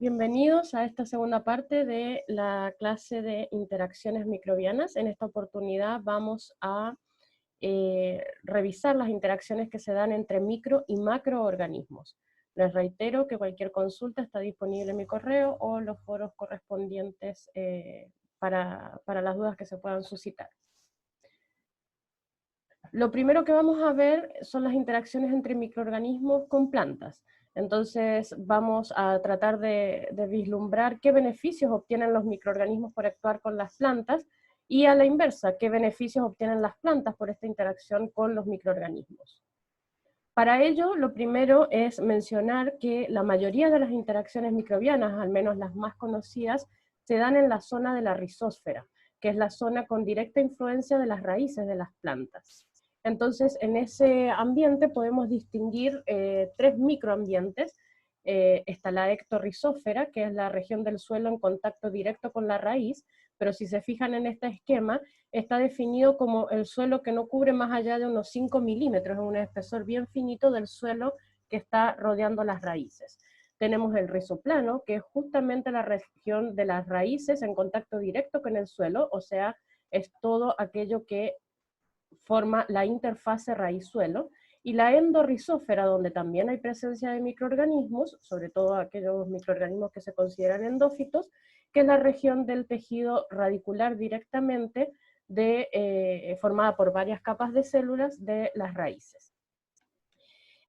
Bienvenidos a esta segunda parte de la clase de interacciones microbianas. En esta oportunidad vamos a revisar las interacciones que se dan entre micro y macroorganismos. Les reitero que cualquier consulta está disponible en mi correo o los foros correspondientes para las dudas que se puedan suscitar. Lo primero que vamos a ver son las interacciones entre microorganismos con plantas. Entonces vamos a tratar de vislumbrar qué beneficios obtienen los microorganismos por actuar con las plantas y a la inversa, qué beneficios obtienen las plantas por esta interacción con los microorganismos. Para ello, lo primero es mencionar que la mayoría de las interacciones microbianas, al menos las más conocidas, se dan en la zona de la rizósfera, que es la zona con directa influencia de las raíces de las plantas. Entonces, en ese ambiente podemos distinguir tres microambientes. Está la ectorrizósfera, que es la región del suelo en contacto directo con la raíz, pero si se fijan en este esquema, está definido como el suelo que no cubre más allá de unos 5 milímetros, es un espesor bien finito del suelo que está rodeando las raíces. Tenemos el rizoplano, que es justamente la región de las raíces en contacto directo con el suelo, o sea, es todo aquello que forma la interfase raíz-suelo, y la endorrizósfera, donde también hay presencia de microorganismos, sobre todo aquellos microorganismos que se consideran endófitos, que es la región del tejido radicular directamente formada por varias capas de células de las raíces.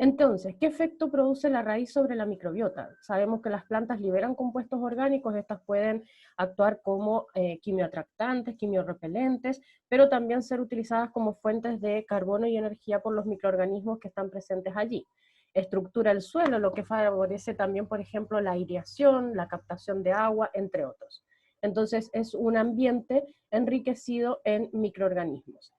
Entonces, ¿qué efecto produce la raíz sobre la microbiota? Sabemos que las plantas liberan compuestos orgánicos, estas pueden actuar como quimioatractantes, quimiorrepelentes, pero también ser utilizadas como fuentes de carbono y energía por los microorganismos que están presentes allí. Estructura el suelo, lo que favorece también, por ejemplo, la aireación, la captación de agua, entre otros. Entonces, es un ambiente enriquecido en microorganismos.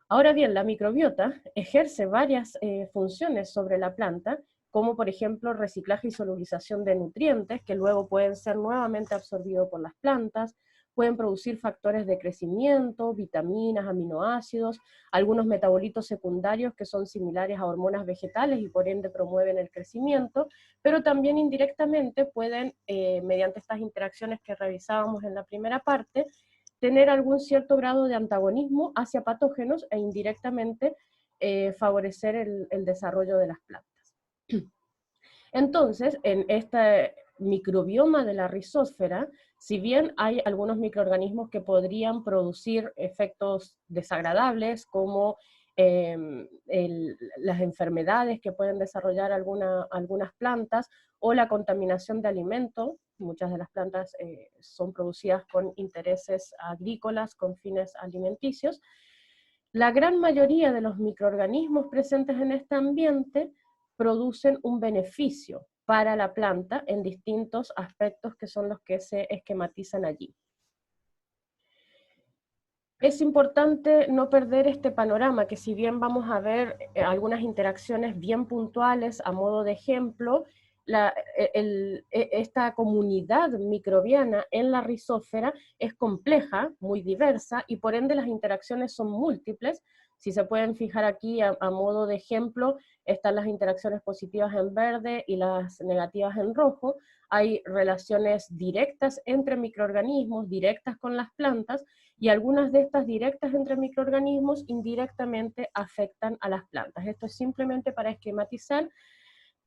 Ahora bien, la microbiota ejerce varias funciones sobre la planta, como por ejemplo reciclaje y solubilización de nutrientes, que luego pueden ser nuevamente absorbidos por las plantas, pueden producir factores de crecimiento, vitaminas, aminoácidos, algunos metabolitos secundarios que son similares a hormonas vegetales y por ende promueven el crecimiento, pero también indirectamente pueden, mediante estas interacciones que revisábamos en la primera parte, tener algún cierto grado de antagonismo hacia patógenos e indirectamente favorecer el desarrollo de las plantas. Entonces, en este microbioma de la rizósfera, si bien hay algunos microorganismos que podrían producir efectos desagradables, como las enfermedades que pueden desarrollar algunas plantas, o la contaminación de alimentos, muchas de las plantas son producidas con intereses agrícolas, con fines alimenticios, la gran mayoría de los microorganismos presentes en este ambiente producen un beneficio para la planta en distintos aspectos que son los que se esquematizan allí. Es importante no perder este panorama, que si bien vamos a ver algunas interacciones bien puntuales a modo de ejemplo, esta comunidad microbiana en la rizósfera es compleja, muy diversa, y por ende las interacciones son múltiples. Si se pueden fijar aquí a modo de ejemplo, están las interacciones positivas en verde y las negativas en rojo. Hay relaciones directas entre microorganismos, directas con las plantas, y algunas de estas directas entre microorganismos indirectamente afectan a las plantas. Esto es simplemente para esquematizar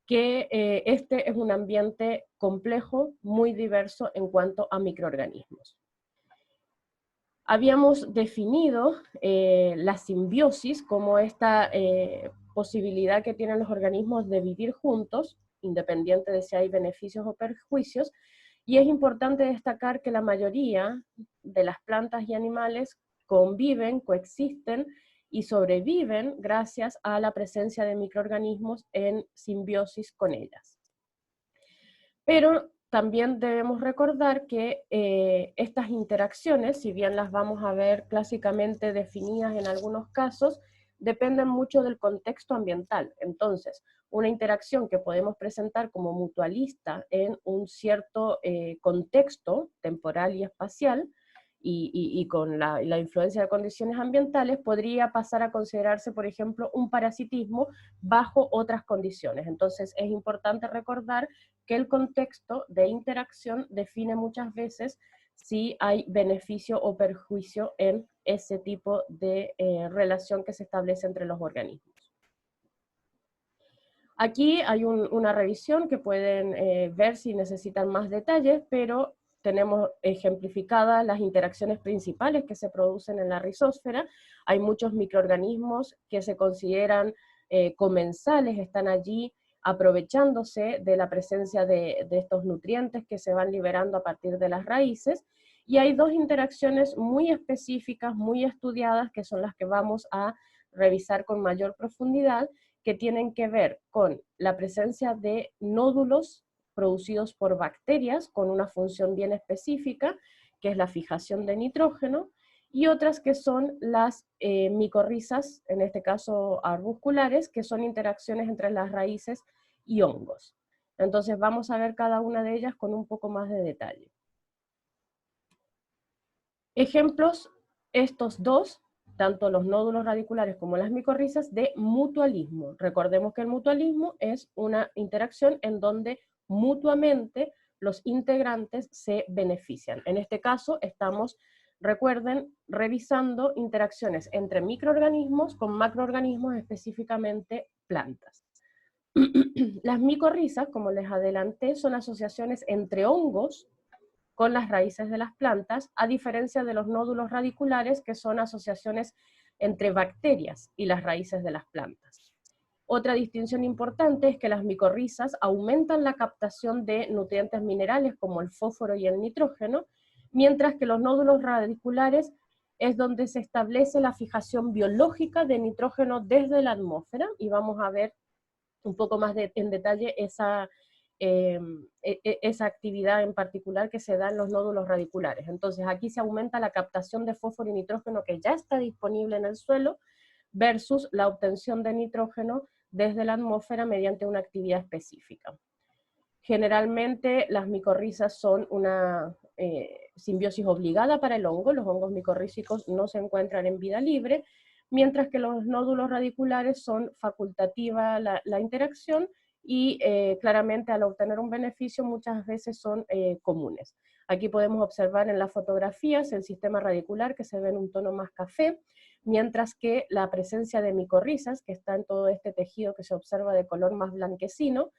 que este es un ambiente complejo, muy diverso en cuanto a microorganismos. Habíamos definido la simbiosis como esta posibilidad que tienen los organismos de vivir juntos, independiente de si hay beneficios o perjuicios, y es importante destacar que la mayoría de las plantas y animales conviven, coexisten y sobreviven gracias a la presencia de microorganismos en simbiosis con ellas. Pero también debemos recordar que estas interacciones, si bien las vamos a ver clásicamente definidas en algunos casos, dependen mucho del contexto ambiental. Entonces, una interacción que podemos presentar como mutualista en un cierto contexto temporal y espacial, y con la influencia de condiciones ambientales, podría pasar a considerarse, por ejemplo, un parasitismo bajo otras condiciones. Entonces, es importante recordar que el contexto de interacción define muchas veces si hay beneficio o perjuicio en ese tipo de relación que se establece entre los organismos. Aquí hay una revisión que pueden ver si necesitan más detalles, pero tenemos ejemplificadas las interacciones principales que se producen en la rizósfera. Hay muchos microorganismos que se consideran comensales, están allí aprovechándose de la presencia de estos nutrientes que se van liberando a partir de las raíces, y hay dos interacciones muy específicas, muy estudiadas, que son las que vamos a revisar con mayor profundidad, que tienen que ver con la presencia de nódulos producidos por bacterias con una función bien específica, que es la fijación de nitrógeno, y otras que son las micorrizas, en este caso arbusculares, que son interacciones entre las raíces y hongos. Entonces vamos a ver cada una de ellas con un poco más de detalle. Ejemplos, estos dos, tanto los nódulos radiculares como las micorrizas, de mutualismo. Recordemos que el mutualismo es una interacción en donde mutuamente los integrantes se benefician. En este caso estamos, recuerden, revisando interacciones entre microorganismos con macroorganismos, específicamente plantas. Las micorrizas, como les adelanté, son asociaciones entre hongos con las raíces de las plantas, a diferencia de los nódulos radiculares, que son asociaciones entre bacterias y las raíces de las plantas. Otra distinción importante es que las micorrizas aumentan la captación de nutrientes minerales como el fósforo y el nitrógeno, mientras que los nódulos radiculares es donde se establece la fijación biológica de nitrógeno desde la atmósfera, y vamos a ver un poco más en detalle esa actividad en particular que se da en los nódulos radiculares. Entonces aquí se aumenta la captación de fósforo y nitrógeno que ya está disponible en el suelo versus la obtención de nitrógeno desde la atmósfera mediante una actividad específica. Generalmente las micorrizas son una simbiosis obligada para el hongo. Los hongos micorrízicos no se encuentran en vida libre, mientras que los nódulos radiculares son facultativa la interacción, y claramente al obtener un beneficio muchas veces son comunes. Aquí podemos observar en las fotografías el sistema radicular, que se ve en un tono más café, mientras que la presencia de micorrizas, que está en todo este tejido que se observa de color más blanquecino,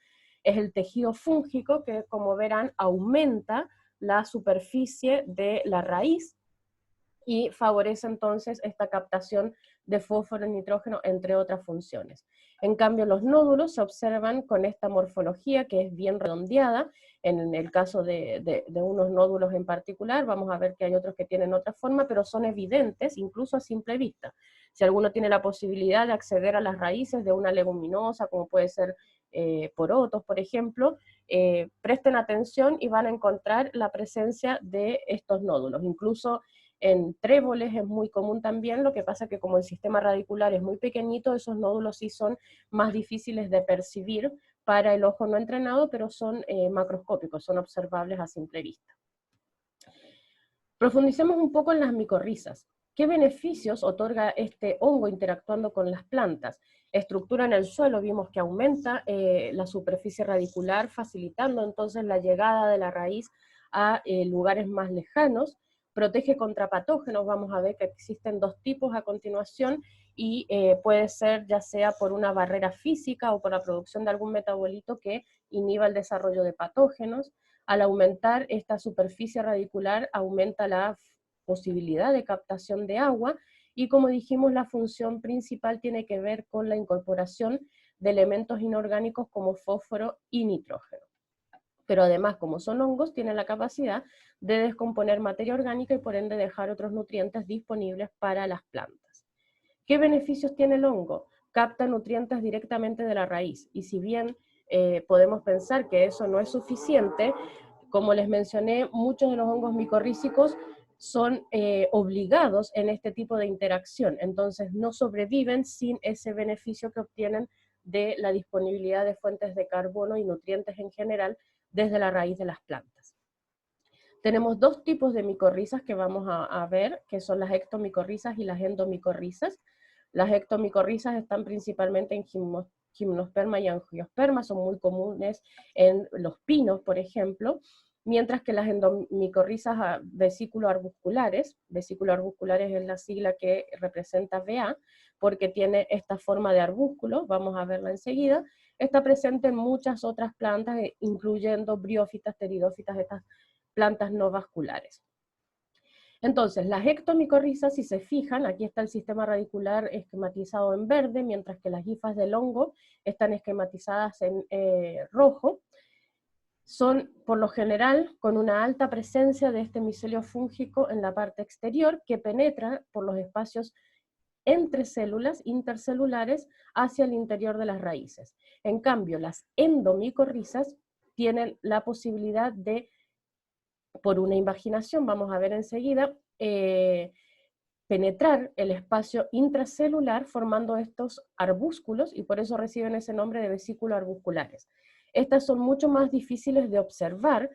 es el tejido fúngico que, como verán, aumenta la superficie de la raíz y favorece entonces esta captación de fósforo y nitrógeno, entre otras funciones. En cambio, los nódulos se observan con esta morfología que es bien redondeada. En el caso de unos nódulos en particular, vamos a ver que hay otros que tienen otra forma, pero son evidentes incluso a simple vista. Si alguno tiene la posibilidad de acceder a las raíces de una leguminosa, como puede ser porotos, por ejemplo, presten atención y van a encontrar la presencia de estos nódulos. Incluso en tréboles es muy común también, lo que pasa que como el sistema radicular es muy pequeñito, esos nódulos sí son más difíciles de percibir para el ojo no entrenado, pero son macroscópicos, son observables a simple vista. Profundicemos un poco en las micorrizas. ¿Qué beneficios otorga este hongo interactuando con las plantas? Estructura en el suelo, vimos que aumenta la superficie radicular, facilitando entonces la llegada de la raíz a lugares más lejanos. Protege contra patógenos, vamos a ver que existen dos tipos a continuación, y puede ser ya sea por una barrera física o por la producción de algún metabolito que inhiba el desarrollo de patógenos. Al aumentar esta superficie radicular, aumenta la posibilidad de captación de agua, y como dijimos, la función principal tiene que ver con la incorporación de elementos inorgánicos como fósforo y nitrógeno. Pero además, como son hongos, tienen la capacidad de descomponer materia orgánica y por ende dejar otros nutrientes disponibles para las plantas. ¿Qué beneficios tiene el hongo? Capta nutrientes directamente de la raíz, y si bien podemos pensar que eso no es suficiente, como les mencioné, muchos de los hongos micorrízicos son obligados en este tipo de interacción, entonces no sobreviven sin ese beneficio que obtienen de la disponibilidad de fuentes de carbono y nutrientes en general desde la raíz de las plantas. Tenemos dos tipos de micorrizas que vamos a ver, que son las ectomicorrizas y las endomicorrizas. Las ectomicorrizas están principalmente en gimnosperma y angiosperma son muy comunes en los pinos, por ejemplo, mientras que las endomicorrizas vesículo-arbusculares es la sigla que representa VA, porque tiene esta forma de arbúsculo, vamos a verla enseguida, está presente en muchas otras plantas, incluyendo briófitas, pteridófitas, estas plantas no vasculares. Entonces, las ectomicorrizas, si se fijan, aquí está el sistema radicular esquematizado en verde, mientras que las hifas del hongo están esquematizadas en rojo. Son, por lo general, con una alta presencia de este micelio fúngico en la parte exterior, que penetra por los espacios entre células intercelulares hacia el interior de las raíces. En cambio, las endomicorrizas tienen la posibilidad de, por una invaginación, vamos a ver enseguida, penetrar el espacio intracelular formando estos arbúsculos, y por eso reciben ese nombre de vesículos arbusculares. Estas son mucho más difíciles de observar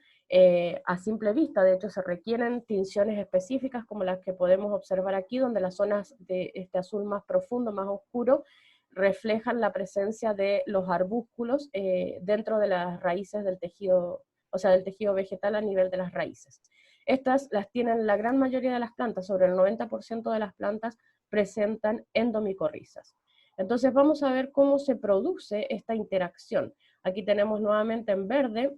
a simple vista, de hecho se requieren tinciones específicas como las que podemos observar aquí, donde las zonas de este azul más profundo, más oscuro, reflejan la presencia de los arbúsculos dentro de las raíces del tejido, o sea, del tejido vegetal a nivel de las raíces. Estas las tienen la gran mayoría de las plantas, sobre el 90% de las plantas presentan endomicorrizas. Entonces vamos a ver cómo se produce esta interacción. Aquí tenemos nuevamente en verde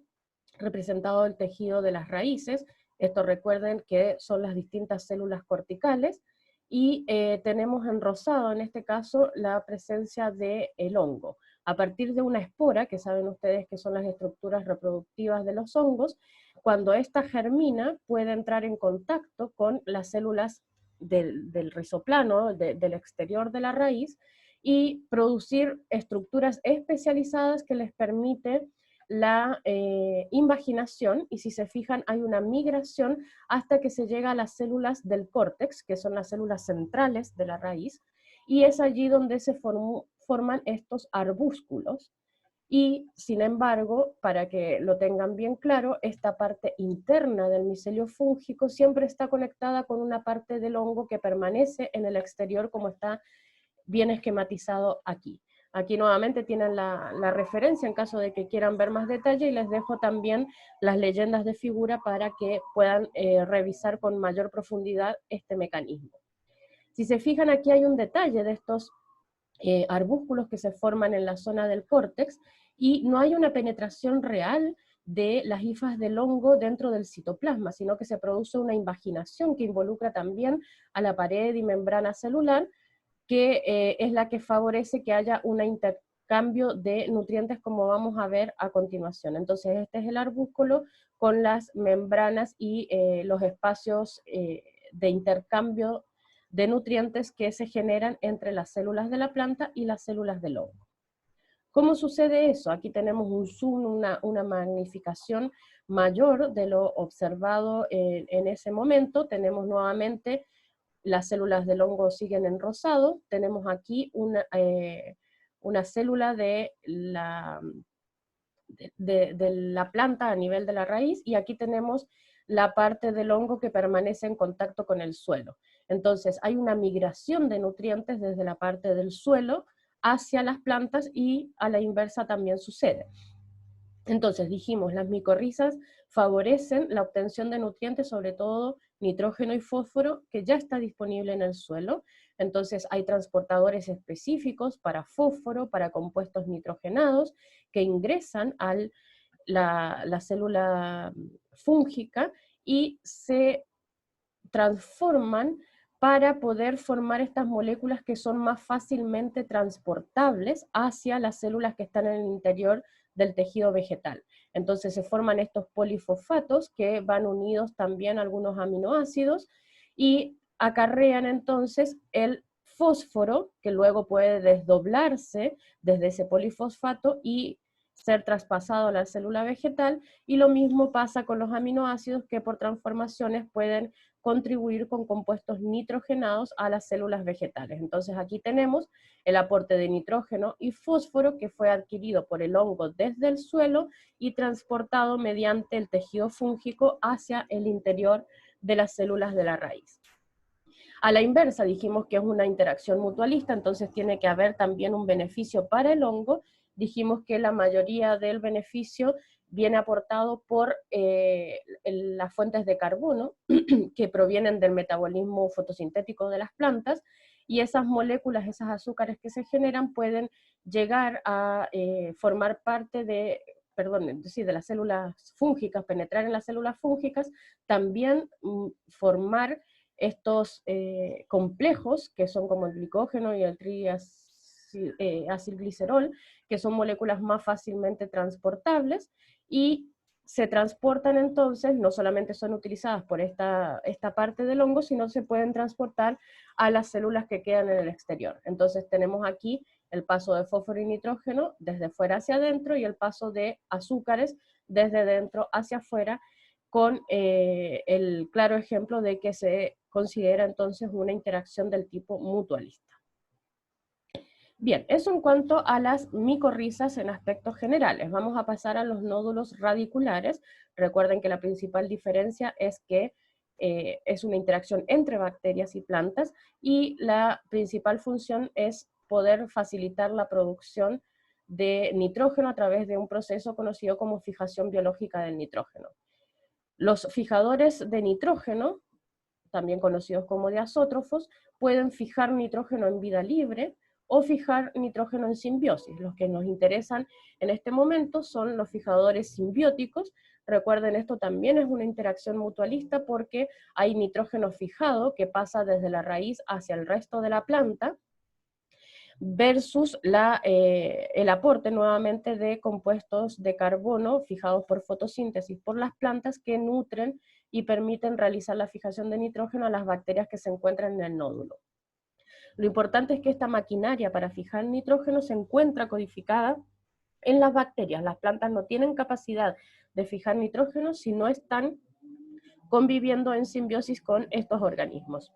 representado el tejido de las raíces. Esto recuerden que son las distintas células corticales, y tenemos en rosado en este caso la presencia del hongo. A partir de una espora, que saben ustedes que son las estructuras reproductivas de los hongos, cuando ésta germina puede entrar en contacto con las células del rizoplano, del exterior de la raíz, y producir estructuras especializadas que les permite la invaginación, y si se fijan hay una migración hasta que se llega a las células del córtex, que son las células centrales de la raíz, y es allí donde se forman estos arbúsculos. Y sin embargo, para que lo tengan bien claro, esta parte interna del micelio fúngico siempre está conectada con una parte del hongo que permanece en el exterior, como está bien esquematizado aquí. Aquí nuevamente tienen la referencia en caso de que quieran ver más detalle, y les dejo también las leyendas de figura para que puedan revisar con mayor profundidad este mecanismo. Si se fijan, aquí hay un detalle de estos arbúsculos que se forman en la zona del córtex, y no hay una penetración real de las hifas del hongo dentro del citoplasma, sino que se produce una invaginación que involucra también a la pared y membrana celular, que es la que favorece que haya un intercambio de nutrientes, como vamos a ver a continuación. Entonces este es el arbúsculo con las membranas y los espacios de intercambio de nutrientes que se generan entre las células de la planta y las células del hongo. ¿Cómo sucede eso? Aquí tenemos un zoom, una magnificación mayor de lo observado en ese momento. Tenemos nuevamente las células del hongo siguen en rosado. Tenemos aquí una célula de la planta a nivel de la raíz, y aquí tenemos la parte del hongo que permanece en contacto con el suelo. Entonces hay una migración de nutrientes desde la parte del suelo hacia las plantas, y a la inversa también sucede. Entonces dijimos, las micorrizas favorecen la obtención de nutrientes, sobre todo nitrógeno y fósforo, que ya está disponible en el suelo. Entonces hay transportadores específicos para fósforo, para compuestos nitrogenados, que ingresan a la célula fúngica y se transforman para poder formar estas moléculas que son más fácilmente transportables hacia las células que están en el interior del tejido vegetal. Entonces se forman estos polifosfatos que van unidos también a algunos aminoácidos, y acarrean entonces el fósforo, que luego puede desdoblarse desde ese polifosfato y ser traspasado a la célula vegetal, y lo mismo pasa con los aminoácidos, que por transformaciones pueden contribuir con compuestos nitrogenados a las células vegetales. Entonces aquí tenemos el aporte de nitrógeno y fósforo que fue adquirido por el hongo desde el suelo y transportado mediante el tejido fúngico hacia el interior de las células de la raíz. A la inversa, dijimos que es una interacción mutualista, entonces tiene que haber también un beneficio para el hongo. Dijimos que la mayoría del beneficio viene aportado por las fuentes de carbono que provienen del metabolismo fotosintético de las plantas, y esas moléculas, esas azúcares que se generan pueden llegar a formar parte de, perdón, es decir, de las células fúngicas, penetrar en las células fúngicas, también formar estos complejos, que son como el glicógeno y el triacilglicerol, que son moléculas más fácilmente transportables, y se transportan entonces, no solamente son utilizadas por esta parte del hongo, sino se pueden transportar a las células que quedan en el exterior. Entonces tenemos aquí el paso de fósforo y nitrógeno desde fuera hacia adentro, y el paso de azúcares desde dentro hacia afuera, con el claro ejemplo de que se considera entonces una interacción del tipo mutualista. Bien, eso en cuanto a las micorrizas en aspectos generales. Vamos a pasar a los nódulos radiculares. Recuerden que la principal diferencia es que es una interacción entre bacterias y plantas, y la principal función es poder facilitar la producción de nitrógeno a través de un proceso conocido como fijación biológica del nitrógeno. Los fijadores de nitrógeno, también conocidos como diazótrofos, pueden fijar nitrógeno en vida libre o fijar nitrógeno en simbiosis. Los que nos interesan en este momento son los fijadores simbióticos. Recuerden, esto también es una interacción mutualista porque hay nitrógeno fijado que pasa desde la raíz hacia el resto de la planta, versus el aporte nuevamente de compuestos de carbono fijados por fotosíntesis por las plantas, que nutren y permiten realizar la fijación de nitrógeno a las bacterias que se encuentran en el nódulo. Lo importante es que esta maquinaria para fijar nitrógeno se encuentra codificada en las bacterias. Las plantas no tienen capacidad de fijar nitrógeno si no están conviviendo en simbiosis con estos organismos.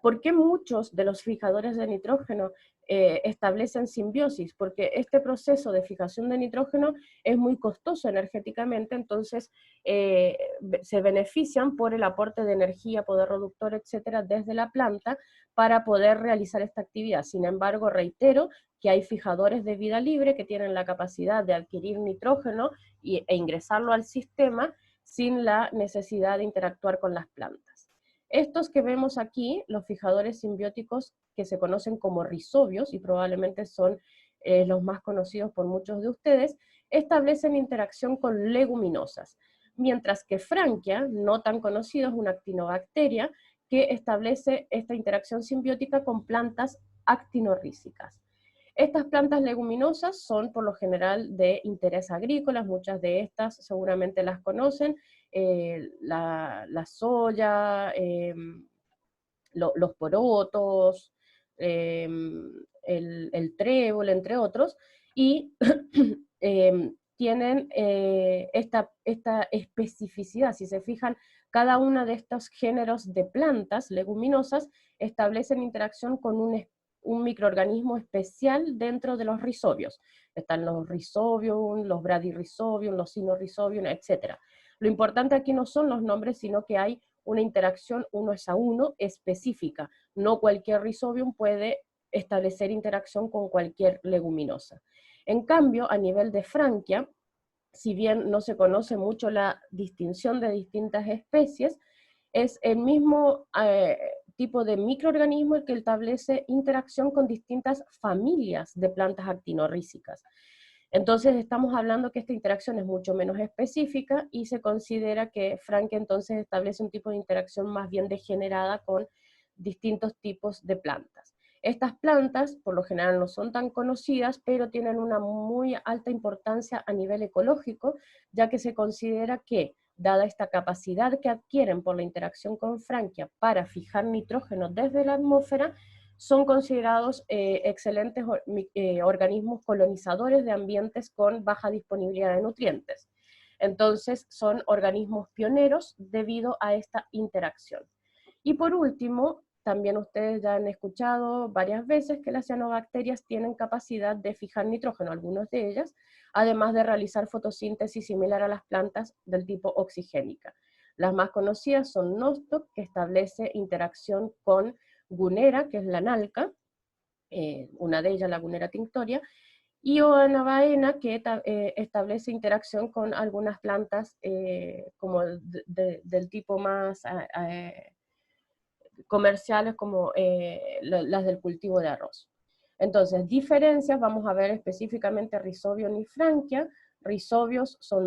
¿Por qué muchos de los fijadores de nitrógeno establecen simbiosis? Porque este proceso de fijación de nitrógeno es muy costoso energéticamente, entonces se benefician por el aporte de energía, poder reductor, etcétera, desde la planta para poder realizar esta actividad. Sin embargo, reitero que hay fijadores de vida libre que tienen la capacidad de adquirir nitrógeno e ingresarlo al sistema sin la necesidad de interactuar con las plantas. Estos que vemos aquí, los fijadores simbióticos, que se conocen como rizobios, y probablemente son los más conocidos por muchos de ustedes, establecen interacción con leguminosas, mientras que Frankia, no tan conocido, es una actinobacteria que establece esta interacción simbiótica con plantas actinorrícicas. Estas plantas leguminosas son por lo general de interés agrícola, muchas de estas seguramente las conocen, la soya, los porotos, el trébol, entre otros, y tienen esta especificidad. Si se fijan, cada uno de estos géneros de plantas leguminosas establecen interacción con un microorganismo especial dentro de los rizobios. Están los rhizobium, los bradyrhizobium, los sinorhizobium, etc. Lo importante aquí no son los nombres, sino que hay una interacción uno es a uno específica. No cualquier rhizobium puede establecer interacción con cualquier leguminosa. En cambio, a nivel de Frankia, si bien no se conoce mucho la distinción de distintas especies, es el mismo tipo de microorganismo el que establece interacción con distintas familias de plantas actinorrícicas. Entonces estamos hablando que esta interacción es mucho menos específica, y se considera que Frankia entonces establece un tipo de interacción más bien degenerada con distintos tipos de plantas. Estas plantas por lo general no son tan conocidas, pero tienen una muy alta importancia a nivel ecológico, ya que se considera que, dada esta capacidad que adquieren por la interacción con Frankia para fijar nitrógeno desde la atmósfera, son considerados excelentes organismos colonizadores de ambientes con baja disponibilidad de nutrientes. Entonces son organismos pioneros debido a esta interacción. Y por último, también ustedes ya han escuchado varias veces que las cianobacterias tienen capacidad de fijar nitrógeno, algunas de ellas, además de realizar fotosíntesis similar a las plantas del tipo oxigénica. Las más conocidas son Nostoc, que establece interacción con Gunera, que es la nalca, una de ellas la Gunera tinctoria, y Oana baena, que establece interacción con algunas plantas como del tipo más comerciales, como las del cultivo de arroz. Entonces, diferencias, vamos a ver específicamente Rhizobio nifranquia. Rhizobios son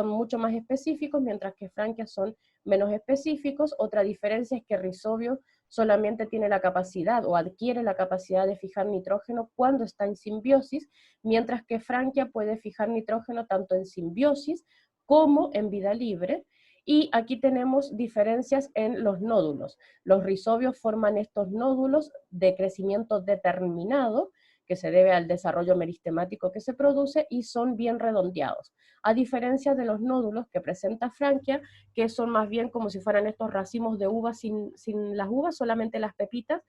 mucho más específicos, mientras que franquias son menos específicos. Otra diferencia es que Rhizobio solamente tiene la capacidad o adquiere la capacidad de fijar nitrógeno cuando está en simbiosis, mientras que franquia puede fijar nitrógeno tanto en simbiosis como en vida libre. Y aquí tenemos diferencias en los nódulos. Los rizobios forman estos nódulos de crecimiento determinado, que se debe al desarrollo meristemático que se produce, y son bien redondeados, a diferencia de los nódulos que presenta franquia, que son más bien como si fueran estos racimos de uvas sin las uvas, solamente las pepitas,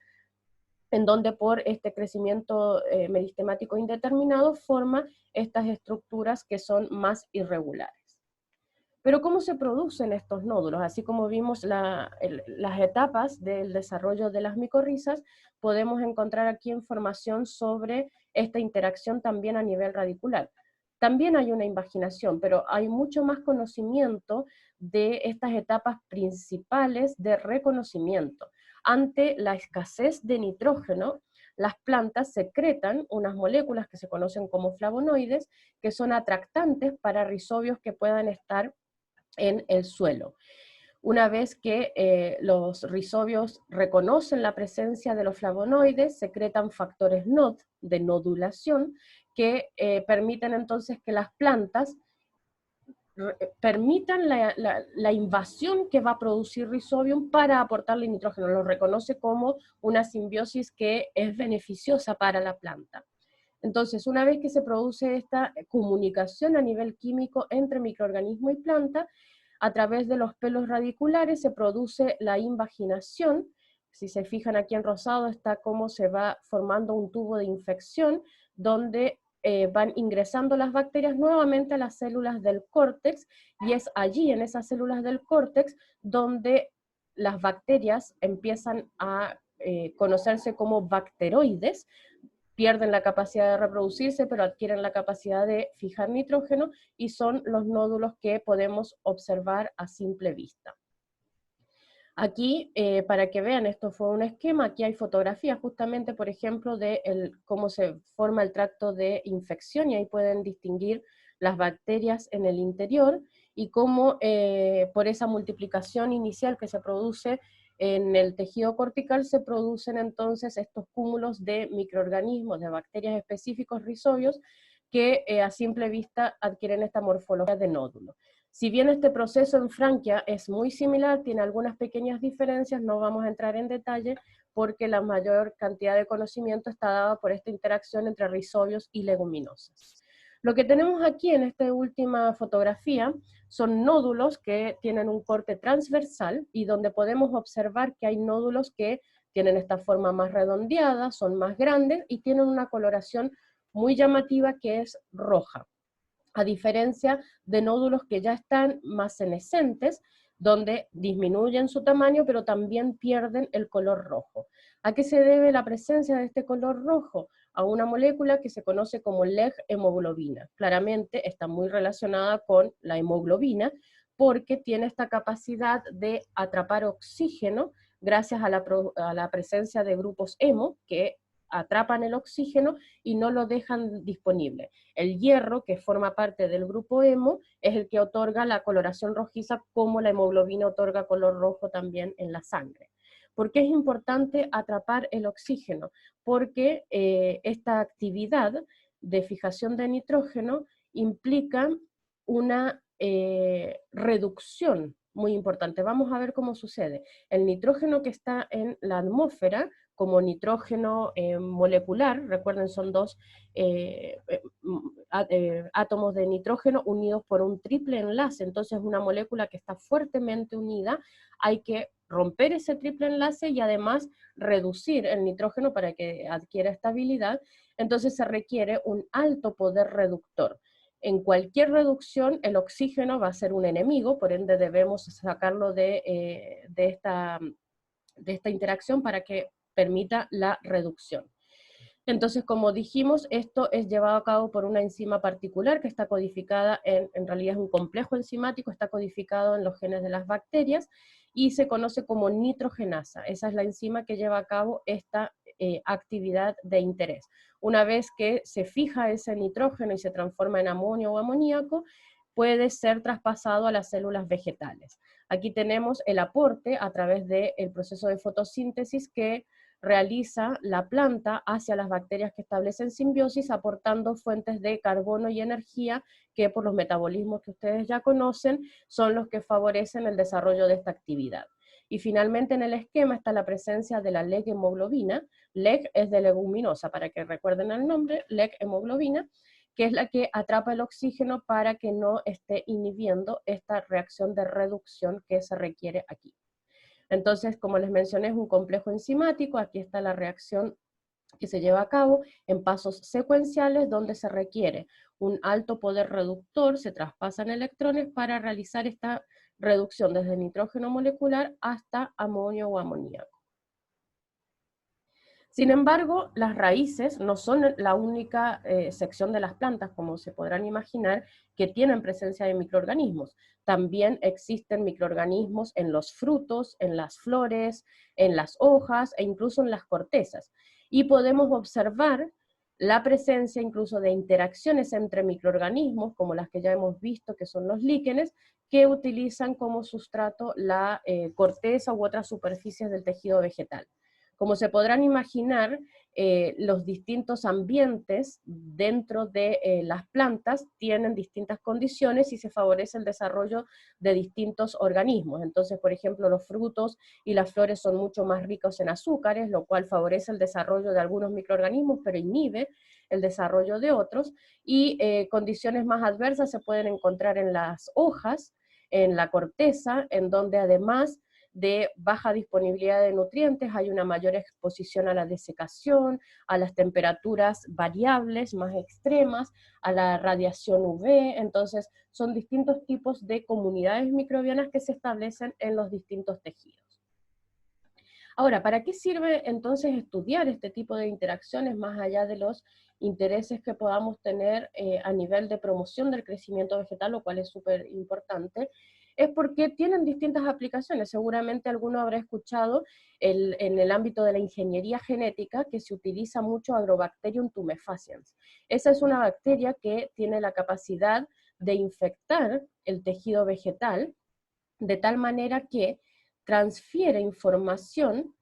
en donde por este crecimiento meristemático indeterminado forma estas estructuras que son más irregulares. Pero ¿cómo se producen estos nódulos? Así como vimos las etapas del desarrollo de las micorrizas, podemos encontrar aquí información sobre esta interacción también a nivel radicular. También hay una invaginación, pero hay mucho más conocimiento de estas etapas principales de reconocimiento. Ante la escasez de nitrógeno, las plantas secretan unas moléculas que se conocen como flavonoides, que son atractantes para rizobios que puedan estar en el suelo. Una vez que los rizobios reconocen la presencia de los flavonoides, secretan factores NOD de nodulación que permiten entonces que las plantas permitan la invasión que va a producir Rhizobium para aportarle nitrógeno. Lo reconoce como una simbiosis que es beneficiosa para la planta. Entonces, una vez que se produce esta comunicación a nivel químico entre microorganismo y planta, a través de los pelos radiculares se produce la invaginación. Si se fijan aquí en rosado está cómo se va formando un tubo de infección donde van ingresando las bacterias nuevamente a las células del córtex, y es allí, en esas células del córtex, donde las bacterias empiezan a conocerse como bacteroides, pierden la capacidad de reproducirse, pero adquieren la capacidad de fijar nitrógeno, y son los nódulos que podemos observar a simple vista. Aquí, para que vean, esto fue un esquema, aquí hay fotografías justamente, por ejemplo, de cómo se forma el tracto de infección, y ahí pueden distinguir las bacterias en el interior, y cómo por esa multiplicación inicial que se produce en el tejido cortical se producen entonces estos cúmulos de microorganismos, de bacterias específicos rizobios, que a simple vista adquieren esta morfología de nódulo. Si bien este proceso en franquia es muy similar, tiene algunas pequeñas diferencias, no vamos a entrar en detalle porque la mayor cantidad de conocimiento está dada por esta interacción entre rizobios y leguminosas. Lo que tenemos aquí en esta última fotografía son nódulos que tienen un corte transversal, y donde podemos observar que hay nódulos que tienen esta forma más redondeada, son más grandes y tienen una coloración muy llamativa que es roja, a diferencia de nódulos que ya están más senescentes, donde disminuyen su tamaño, pero también pierden el color rojo. ¿A qué se debe la presencia de este color rojo? A una molécula que se conoce como LEG-hemoglobina. Claramente está muy relacionada con la hemoglobina, porque tiene esta capacidad de atrapar oxígeno gracias a la presencia de grupos hemo, que atrapan el oxígeno y no lo dejan disponible. El hierro, que forma parte del grupo hemo, es el que otorga la coloración rojiza, como la hemoglobina otorga color rojo también en la sangre. ¿Por qué es importante atrapar el oxígeno? Porque esta actividad de fijación de nitrógeno implica una reducción muy importante. Vamos a ver cómo sucede. El nitrógeno que está en la atmósfera, como nitrógeno molecular, recuerden, son dos átomos de nitrógeno unidos por un triple enlace, entonces una molécula que está fuertemente unida, hay que romper ese triple enlace y además reducir el nitrógeno para que adquiera estabilidad, entonces se requiere un alto poder reductor. en cualquier reducción el oxígeno va a ser un enemigo, por ende debemos sacarlo de esta interacción para que permita la reducción. Entonces, como dijimos, esto es llevado a cabo por una enzima particular que está codificada en realidad es un complejo enzimático, está codificado en los genes de las bacterias y se conoce como nitrogenasa. Esa es la enzima que lleva a cabo esta actividad de interés. Una vez que se fija ese nitrógeno y se transforma en amonio o amoníaco, puede ser traspasado a las células vegetales. Aquí tenemos el aporte a través del proceso de fotosíntesis que realiza la planta hacia las bacterias que establecen simbiosis, aportando fuentes de carbono y energía que por los metabolismos que ustedes ya conocen son los que favorecen el desarrollo de esta actividad. Y finalmente en el esquema está la presencia de la LEG-hemoglobina. LEG es de leguminosa, para que recuerden el nombre, LEG-hemoglobina, que es la que atrapa el oxígeno para que no esté inhibiendo esta reacción de reducción que se requiere aquí. Entonces, como les mencioné, es un complejo enzimático, aquí está la reacción que se lleva a cabo en pasos secuenciales donde se requiere un alto poder reductor, se traspasan electrones para realizar esta reducción desde nitrógeno molecular hasta amonio o amoníaco. Sin embargo, las raíces no son la única sección de las plantas, como se podrán imaginar, que tienen presencia de microorganismos. También existen microorganismos en los frutos, en las flores, en las hojas e incluso en las cortezas. Y podemos observar la presencia incluso de interacciones entre microorganismos, como las que ya hemos visto, que son los líquenes, que utilizan como sustrato la corteza u otras superficies del tejido vegetal. Como se podrán imaginar, los distintos ambientes dentro de las plantas tienen distintas condiciones y se favorece el desarrollo de distintos organismos. Entonces, por ejemplo, los frutos y las flores son mucho más ricos en azúcares, lo cual favorece el desarrollo de algunos microorganismos, pero inhibe el desarrollo de otros, y condiciones más adversas se pueden encontrar en las hojas, en la corteza, en donde además de baja disponibilidad de nutrientes, hay una mayor exposición a la desecación, a las temperaturas variables más extremas, a la radiación UV, entonces son distintos tipos de comunidades microbianas que se establecen en los distintos tejidos. Ahora, ¿para qué sirve entonces estudiar este tipo de interacciones más allá de los intereses que podamos tener a nivel de promoción del crecimiento vegetal, lo cual es súper importante? Es porque tienen distintas aplicaciones. Seguramente alguno habrá escuchado en el ámbito de la ingeniería genética que se utiliza mucho Agrobacterium tumefaciens. Esa es una bacteria que tiene la capacidad de infectar el tejido vegetal de tal manera que transfiere información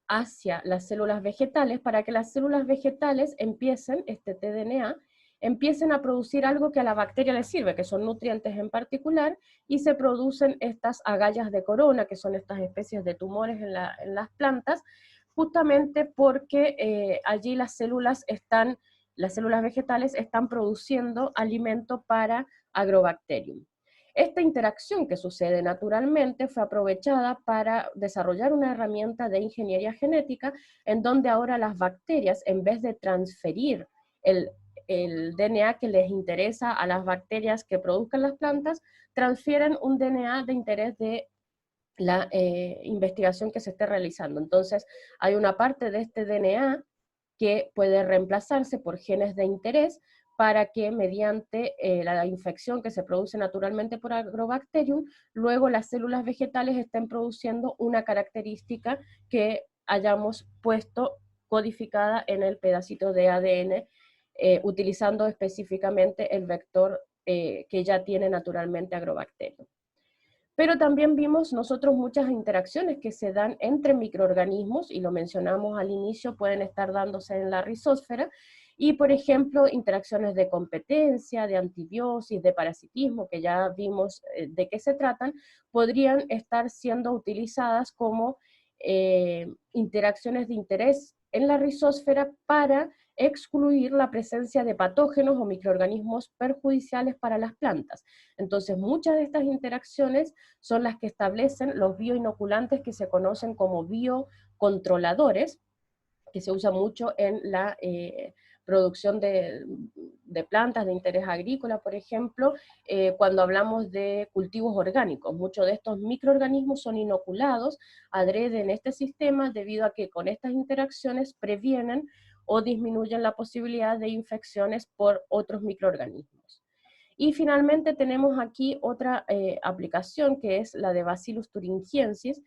hacia las células vegetales para que las células vegetales empiecen, este tDNA, empiecen a producir algo que a la bacteria le sirve, que son nutrientes en particular, y se producen estas agallas de corona, que son estas especies de tumores en las plantas, justamente porque allí las células vegetales están produciendo alimento para Agrobacterium. Esta interacción que sucede naturalmente fue aprovechada para desarrollar una herramienta de ingeniería genética en donde ahora las bacterias, en vez de transferir el DNA que les interesa a las bacterias que produzcan las plantas, transfieren un DNA de interés de la investigación que se esté realizando. Entonces, hay una parte de este DNA que puede reemplazarse por genes de interés para que mediante la infección que se produce naturalmente por Agrobacterium, luego las células vegetales estén produciendo una característica que hayamos puesto codificada en el pedacito de ADN, utilizando específicamente el vector que ya tiene naturalmente Agrobacterium. Pero también vimos nosotros muchas interacciones que se dan entre microorganismos, y lo mencionamos al inicio, pueden estar dándose en la rizósfera, y por ejemplo, interacciones de competencia, de antibiosis, de parasitismo, que ya vimos de qué se tratan, podrían estar siendo utilizadas como interacciones de interés en la rizósfera para excluir la presencia de patógenos o microorganismos perjudiciales para las plantas. Entonces, muchas de estas interacciones son las que establecen los bioinoculantes que se conocen como biocontroladores, que se usa mucho en la producción de plantas de interés agrícola, por ejemplo, cuando hablamos de cultivos orgánicos. Muchos de estos microorganismos son inoculados adrede en este sistema debido a que con estas interacciones previenen o disminuyen la posibilidad de infecciones por otros microorganismos. Y finalmente tenemos aquí otra aplicación que es la de Bacillus thuringiensis.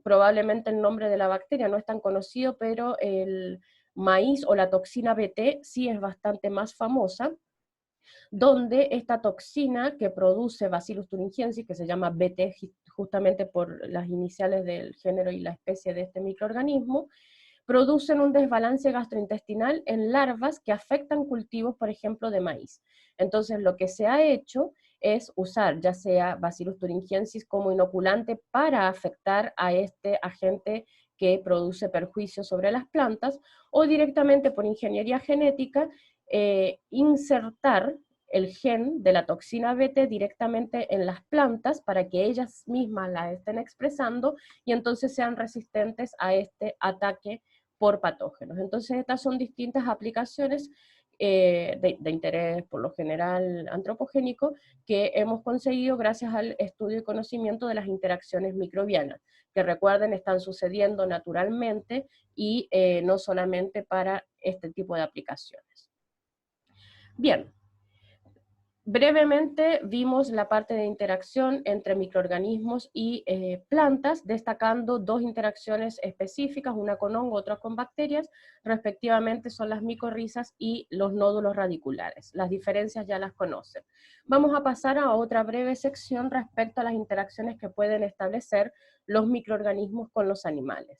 Probablemente el nombre de la bacteria no es tan conocido, pero el maíz o la toxina BT sí es bastante más famosa, donde esta toxina que produce Bacillus thuringiensis, que se llama BT justamente por las iniciales del género y la especie de este microorganismo, producen un desbalance gastrointestinal en larvas que afectan cultivos, por ejemplo, de maíz. Entonces, lo que se ha hecho es usar ya sea Bacillus thuringiensis como inoculante para afectar a este agente que produce perjuicios sobre las plantas, o directamente por ingeniería genética, insertar el gen de la toxina BT directamente en las plantas para que ellas mismas la estén expresando y entonces sean resistentes a este ataque por patógenos. Entonces estas son distintas aplicaciones de interés por lo general antropogénico que hemos conseguido gracias al estudio y conocimiento de las interacciones microbianas, que recuerden están sucediendo naturalmente y no solamente para este tipo de aplicaciones. Bien. Brevemente vimos la parte de interacción entre microorganismos y plantas, destacando dos interacciones específicas, una con hongo, otra con bacterias, respectivamente son las micorrizas y los nódulos radiculares. Las diferencias ya las conocen. Vamos a pasar a otra breve sección respecto a las interacciones que pueden establecer los microorganismos con los animales.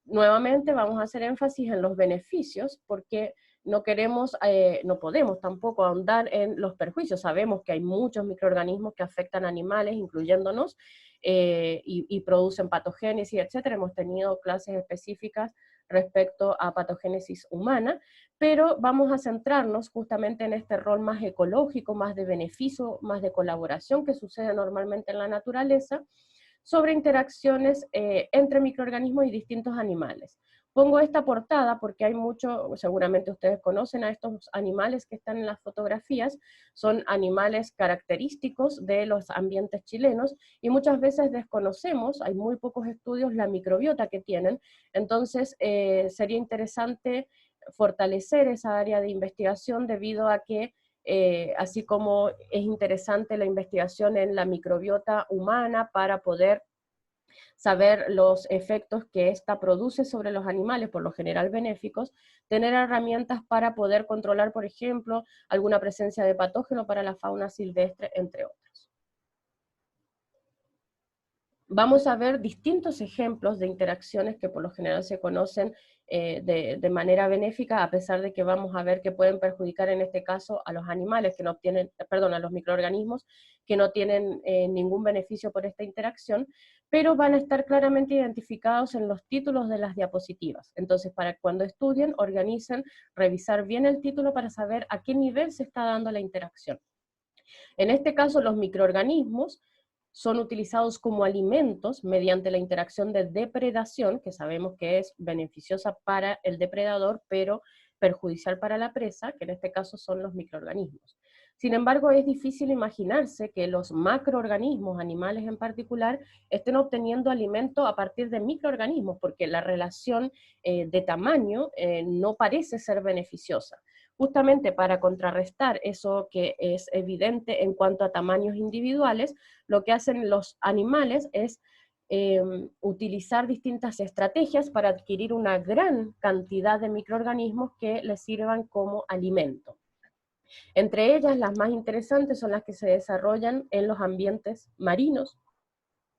Nuevamente vamos a hacer énfasis en los beneficios, porque no queremos, no podemos tampoco ahondar en los perjuicios. Sabemos que hay muchos microorganismos que afectan a animales, incluyéndonos, y producen patogénesis, etcétera. Hemos tenido clases específicas respecto a patogénesis humana, pero vamos a centrarnos justamente en este rol más ecológico, más de beneficio, más de colaboración que sucede normalmente en la naturaleza, sobre interacciones entre microorganismos y distintos animales. Pongo esta portada porque hay mucho, seguramente ustedes conocen a estos animales que están en las fotografías, son animales característicos de los ambientes chilenos y muchas veces desconocemos, hay muy pocos estudios, la microbiota que tienen, entonces sería interesante fortalecer esa área de investigación debido a que así como es interesante la investigación en la microbiota humana para poder saber los efectos que ésta produce sobre los animales, por lo general benéficos, tener herramientas para poder controlar, por ejemplo, alguna presencia de patógeno para la fauna silvestre, entre otros. Vamos a ver distintos ejemplos de interacciones que por lo general se conocen de manera benéfica, a pesar de que vamos a ver que pueden perjudicar en este caso a los animales que no obtienen, perdón, a los microorganismos que no tienen ningún beneficio por esta interacción, pero van a estar claramente identificados en los títulos de las diapositivas. Entonces, para cuando estudien, organicen, revisar bien el título para saber a qué nivel se está dando la interacción. En este caso, los microorganismos son utilizados como alimentos mediante la interacción de depredación, que sabemos que es beneficiosa para el depredador, pero perjudicial para la presa, que en este caso son los microorganismos. Sin embargo, es difícil imaginarse que los macroorganismos, animales en particular, estén obteniendo alimento a partir de microorganismos, porque la relación de tamaño no parece ser beneficiosa. Justamente para contrarrestar eso que es evidente en cuanto a tamaños individuales, lo que hacen los animales es utilizar distintas estrategias para adquirir una gran cantidad de microorganismos que les sirvan como alimento. Entre ellas, las más interesantes son las que se desarrollan en los ambientes marinos,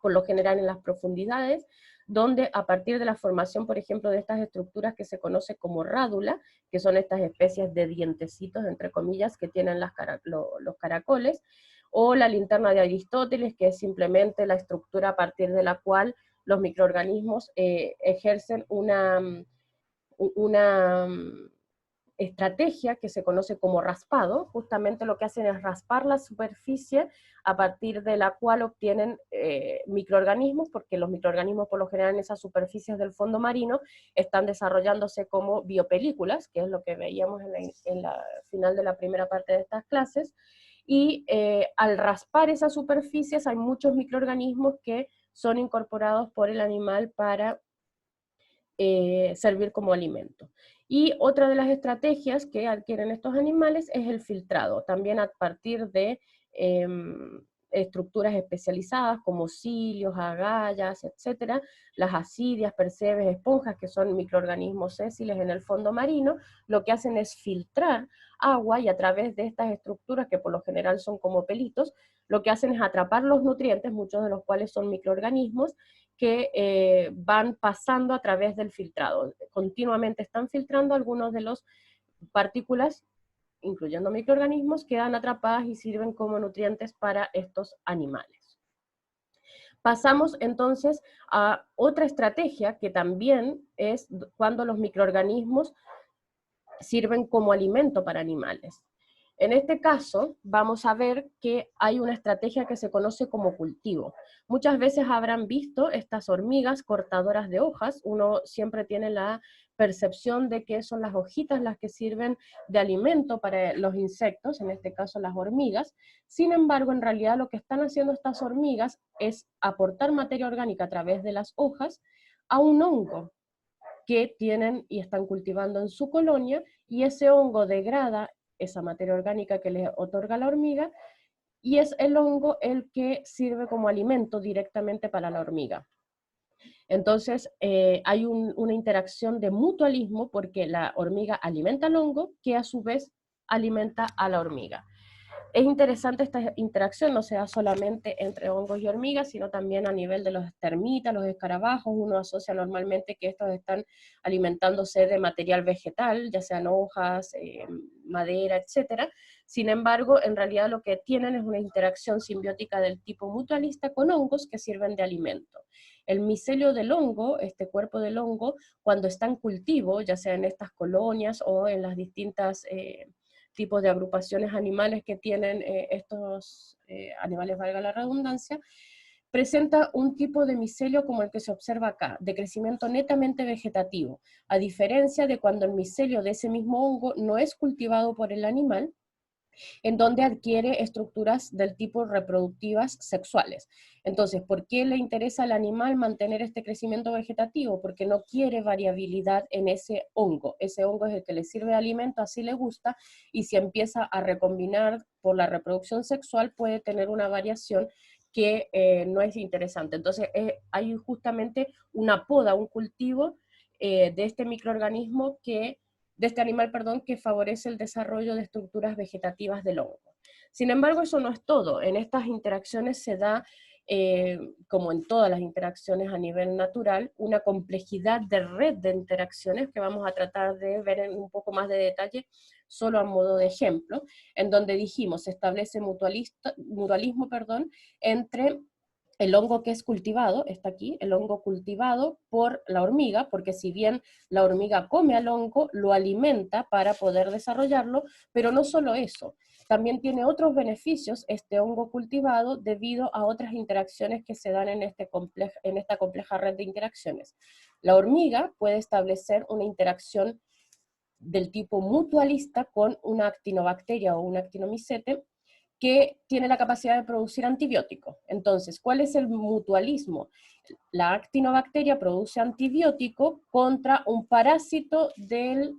por lo general en las profundidades, donde a partir de la formación, por ejemplo, de estas estructuras que se conoce como rádula, que son estas especies de dientecitos, entre comillas, que tienen los caracoles, o la linterna de Aristóteles, que es simplemente la estructura a partir de la cual los microorganismos ejercen una estrategia que se conoce como raspado. Justamente lo que hacen es raspar la superficie a partir de la cual obtienen microorganismos, porque los microorganismos por lo general en esas superficies del fondo marino están desarrollándose como biopelículas, que es lo que veíamos en la final de la primera parte de estas clases, y al raspar esas superficies hay muchos microorganismos que son incorporados por el animal para servir como alimento. Y otra de las estrategias que adquieren estos animales es el filtrado, también a partir de estructuras especializadas como cilios, agallas, etcétera, las asidias, percebes, esponjas, que son microorganismos sésiles en el fondo marino, lo que hacen es filtrar agua y a través de estas estructuras, que por lo general son como pelitos, lo que hacen es atrapar los nutrientes, muchos de los cuales son microorganismos, que van pasando a través del filtrado. Continuamente están filtrando algunos de las partículas, incluyendo microorganismos, quedan atrapadas y sirven como nutrientes para estos animales. Pasamos entonces a otra estrategia que también es cuando los microorganismos sirven como alimento para animales. En este caso, vamos a ver que hay una estrategia que se conoce como cultivo. Muchas veces habrán visto estas hormigas cortadoras de hojas. Uno siempre tiene la percepción de que son las hojitas las que sirven de alimento para los insectos, en este caso las hormigas. Sin embargo, en realidad lo que están haciendo estas hormigas es aportar materia orgánica a través de las hojas a un hongo que tienen y están cultivando en su colonia, y ese hongo degrada esa materia orgánica que le otorga la hormiga, y es el hongo el que sirve como alimento directamente para la hormiga. Entonces, hay una interacción de mutualismo porque la hormiga alimenta al hongo, que a su vez alimenta a la hormiga. Es interesante esta interacción, no sea solamente entre hongos y hormigas, sino también a nivel de los termitas, los escarabajos. Uno asocia normalmente que estos están alimentándose de material vegetal, ya sean hojas, madera, etc. Sin embargo, en realidad lo que tienen es una interacción simbiótica del tipo mutualista con hongos que sirven de alimento. El micelio del hongo, este cuerpo del hongo, cuando está en cultivo, ya sea en estas colonias o en las distintas tipos de agrupaciones animales que tienen estos animales, valga la redundancia, presenta un tipo de micelio como el que se observa acá, de crecimiento netamente vegetativo, a diferencia de cuando el micelio de ese mismo hongo no es cultivado por el animal, en donde adquiere estructuras del tipo reproductivas sexuales. Entonces, ¿por qué le interesa al animal mantener este crecimiento vegetativo? Porque no quiere variabilidad en ese hongo. Ese hongo es el que le sirve de alimento, así le gusta, y si empieza a recombinar por la reproducción sexual, puede tener una variación que no es interesante. Entonces, hay justamente una poda, un cultivo de este microorganismo de este animal, perdón, que favorece el desarrollo de estructuras vegetativas del hongo. Sin embargo, eso no es todo. En estas interacciones se da, como en todas las interacciones a nivel natural, una complejidad de red de interacciones que vamos a tratar de ver en un poco más de detalle, solo a modo de ejemplo, en donde dijimos, se establece mutualismo, entre el hongo que es cultivado, está aquí, el hongo cultivado por la hormiga, porque si bien la hormiga come al hongo, lo alimenta para poder desarrollarlo, pero no solo eso, también tiene otros beneficios este hongo cultivado debido a otras interacciones que se dan en esta compleja red de interacciones. La hormiga puede establecer una interacción del tipo mutualista con una actinobacteria o un actinomycete, que tiene la capacidad de producir antibióticos. Entonces, ¿cuál es el mutualismo? La actinobacteria produce antibiótico contra un parásito del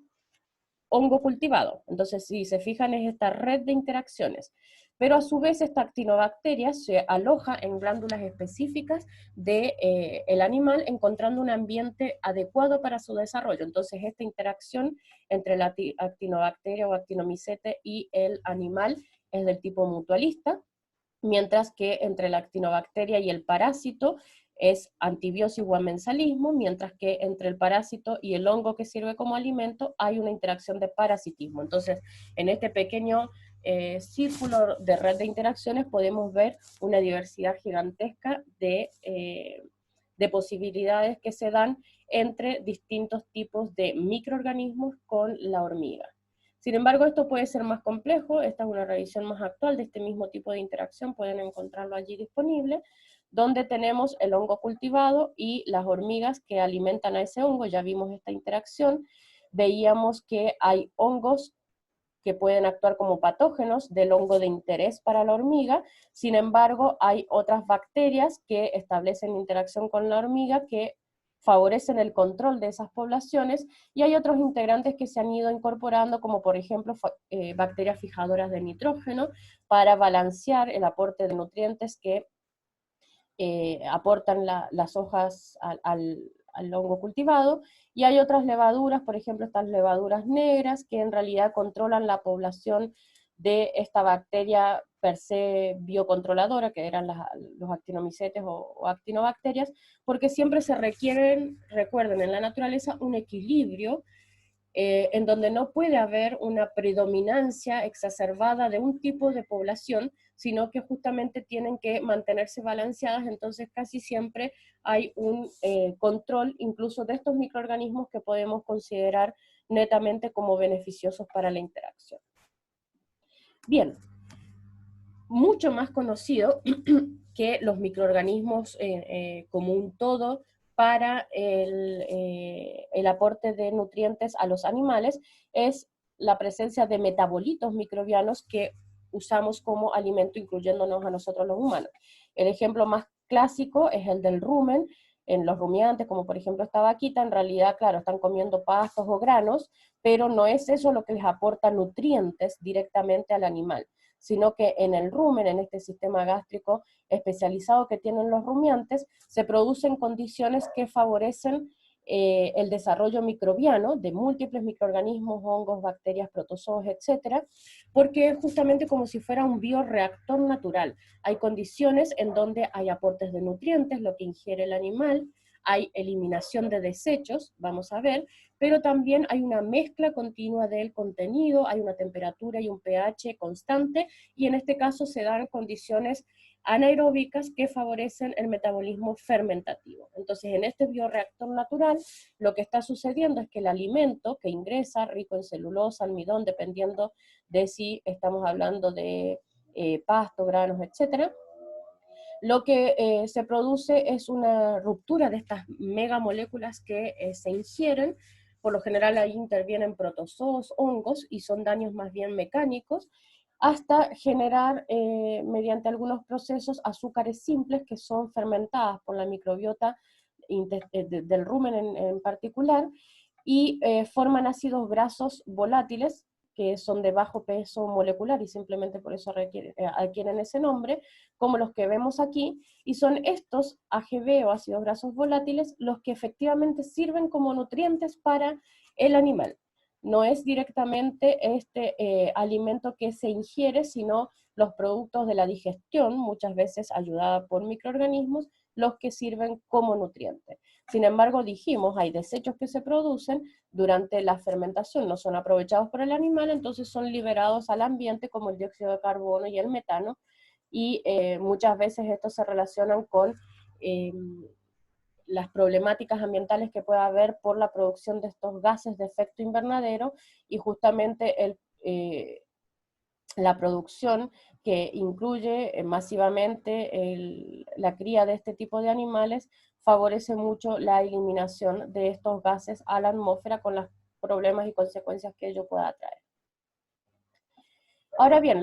hongo cultivado. Entonces, si se fijan, es esta red de interacciones. Pero a su vez esta actinobacteria se aloja en glándulas específicas del animal, encontrando un ambiente adecuado para su desarrollo. Entonces, esta interacción entre la actinobacteria o actinomycete y el animal es del tipo mutualista, mientras que entre la actinobacteria y el parásito es antibiosis o amensalismo, mientras que entre el parásito y el hongo que sirve como alimento hay una interacción de parasitismo. Entonces, en este pequeño círculo de red de interacciones podemos ver una diversidad gigantesca de posibilidades que se dan entre distintos tipos de microorganismos con la hormiga. Sin embargo, esto puede ser más complejo. Esta es una revisión más actual de este mismo tipo de interacción, pueden encontrarlo allí disponible, donde tenemos el hongo cultivado y las hormigas que alimentan a ese hongo. Ya vimos esta interacción, veíamos que hay hongos que pueden actuar como patógenos del hongo de interés para la hormiga. Sin embargo, hay otras bacterias que establecen interacción con la hormiga que favorecen el control de esas poblaciones, y hay otros integrantes que se han ido incorporando, como por ejemplo bacterias fijadoras de nitrógeno, para balancear el aporte de nutrientes que aportan las hojas al hongo cultivado, y hay otras levaduras, por ejemplo estas levaduras negras, que en realidad controlan la población de esta bacteria per se biocontroladora, que eran los actinomicetes o actinobacterias, porque siempre se requieren, recuerden, en la naturaleza un equilibrio en donde no puede haber una predominancia exacerbada de un tipo de población, sino que justamente tienen que mantenerse balanceadas. Entonces casi siempre hay un control incluso de estos microorganismos que podemos considerar netamente como beneficiosos para la interacción. Bien, mucho más conocido que los microorganismos como un todo para el aporte de nutrientes a los animales es la presencia de metabolitos microbianos que usamos como alimento, incluyéndonos a nosotros los humanos. El ejemplo más clásico es el del rumen. En los rumiantes, como por ejemplo esta vaquita, en realidad, claro, están comiendo pastos o granos, pero no es eso lo que les aporta nutrientes directamente al animal, sino que en el rumen, en este sistema gástrico especializado que tienen los rumiantes, se producen condiciones que favorecen el desarrollo microbiano de múltiples microorganismos, hongos, bacterias, protozoos, etcétera, porque es justamente como si fuera un bioreactor natural. Hay condiciones en donde hay aportes de nutrientes, lo que ingiere el animal, hay eliminación de desechos, vamos a ver, pero también hay una mezcla continua del contenido, hay una temperatura y un pH constante, y en este caso se dan condiciones anaeróbicas que favorecen el metabolismo fermentativo. Entonces, en este bioreactor natural, lo que está sucediendo es que el alimento que ingresa, rico en celulosa, almidón, dependiendo de si estamos hablando de pasto, granos, etcétera, lo que se produce es una ruptura de estas megamoléculas que se ingieren. Por lo general ahí intervienen protozoos, hongos, y son daños más bien mecánicos, hasta generar, mediante algunos procesos, azúcares simples que son fermentadas por la microbiota del rumen en particular, y forman ácidos grasos volátiles que son de bajo peso molecular y simplemente por eso adquieren ese nombre, como los que vemos aquí, y son estos AGV o ácidos grasos volátiles los que efectivamente sirven como nutrientes para el animal. No es directamente este alimento que se ingiere, sino los productos de la digestión, muchas veces ayudada por microorganismos, los que sirven como nutrientes. Sin embargo, dijimos, hay desechos que se producen durante la fermentación, no son aprovechados por el animal, entonces son liberados al ambiente, como el dióxido de carbono y el metano, y muchas veces estos se relacionan con las problemáticas ambientales que puede haber por la producción de estos gases de efecto invernadero, y justamente la producción que incluye masivamente la cría de este tipo de animales favorece mucho la eliminación de estos gases a la atmósfera, con los problemas y consecuencias que ello pueda traer. Ahora bien,